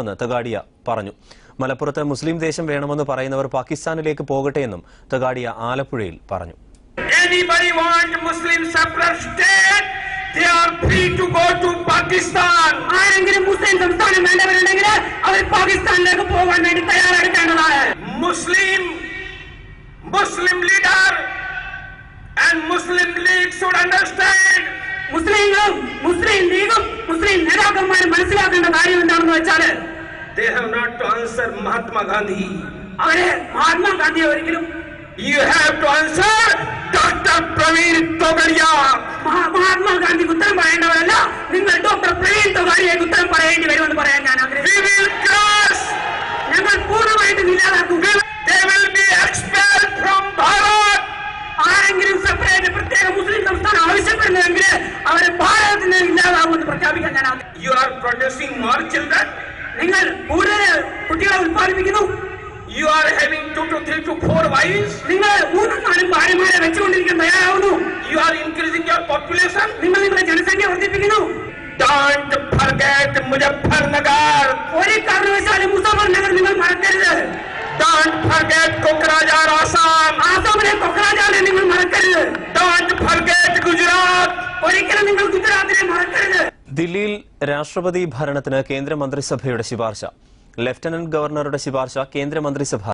തഗാഡിയ പറഞ്ഞു. മലപ്പുറത്ത് മുസ്ലിം ദേശം വേണമെന്ന് പറയുന്നവർ പാകിസ്ഥാനിലേക്ക് പോകട്ടെ എന്നും തഗാഡിയ ആലപ്പുഴയിൽ പറഞ്ഞു. Anybody want Muslim separate state? They are free to go to Pakistan. ആരെങ്കിലും മുസ്ലിം സംസ്ഥാനം വേണ്ടവരുണ്ടെങ്കിൽ അവർ പാകിസ്ഥാനിലേക്ക് പോകാൻ വേണ്ടി തയ്യാറെടുക്കേണ്ടതാണ്. Muslim leader and Muslim League should understand. മുസ്ലിങ്ങളും മുസ്ലിം ലീഗും മുസ്ലിം നേതാക്കന്മാരും മനസ്സിലാക്കേണ്ട കാര്യം എന്താണെന്ന് വെച്ചാൽ they have not to answer Mahatma Gandhi. അവരെ മഹാത്മാഗാന്ധിയെ ഒരിക്കലും you have to answer Dr. Praveen Togadia. മഹാത്മാഗാന്ധിക്ക് ഉത്തരം പറയേണ്ടവരല്ല, നിങ്ങൾ ഡോക്ടർ പ്രവീൺ തൊഗാഡിയയ്ക്ക് ഉത്തരം പറയേണ്ടി വരുമെന്ന് പറയാൻ ഞാൻ ആഗ്രഹിക്കുന്നു. ഞങ്ങൾ പൂർണ്ണമായിട്ടും ഇല്ലാതാക്കും. They will be expelled from Bharat. ആരെങ്കിലും സെപ്പറേറ്റ് പ്രത്യേക മുസ്ലിം സംസ്ഥാനം ആവശ്യപ്പെടുന്നതെങ്കിൽ അവരെ ഭാരതത്തിൽ നിന്ന് ഇല്ലാതാവുമെന്ന് പ്രഖ്യാപിക്കാൻ ഞാൻ ആഗ്രഹിക്കുന്നു. You are producing more children. നിങ്ങൾ കൂടുതൽ കുട്ടികളെ ഉത്പാദിപ്പിക്കുന്നു. You are having 2 to 3 to 4 wives. നിങ്ങൾ 3-4 ഭാര്യമാരെ വെച്ചുകൊണ്ടിരിക്കാൻ തയ്യാറാവുന്നു. You are increasing your population. നിങ്ങൾ നിങ്ങളുടെ ജനസംഖ്യ വർദ്ധിപ്പിക്കുന്നു. Don't forget Muzaffarnagar. ഒരു കാരണവശാലും മുസഫർനഗർ നിങ്ങൾ മറക്കരുത്. Don't forget Kokrajhar, Assam. ആസാമിലെ കൊക്രാജാറിനെ നിങ്ങൾ മറക്കരുത്. Don't forget Gujarat. ഒരിക്കലും നിങ്ങൾ ഗുജറാത്തിനെ മറക്കരുത്. ദില്ലിയിൽ രാഷ്ട്രപതി ഭരണത്തിന് കേന്ദ്രമന്ത്രിസഭയുടെ ശുപാർശ. ലഫ്റ്റനന്റ് ഗവർണറുടെ ശുപാർശ കേന്ദ്രമന്ത്രിസഭ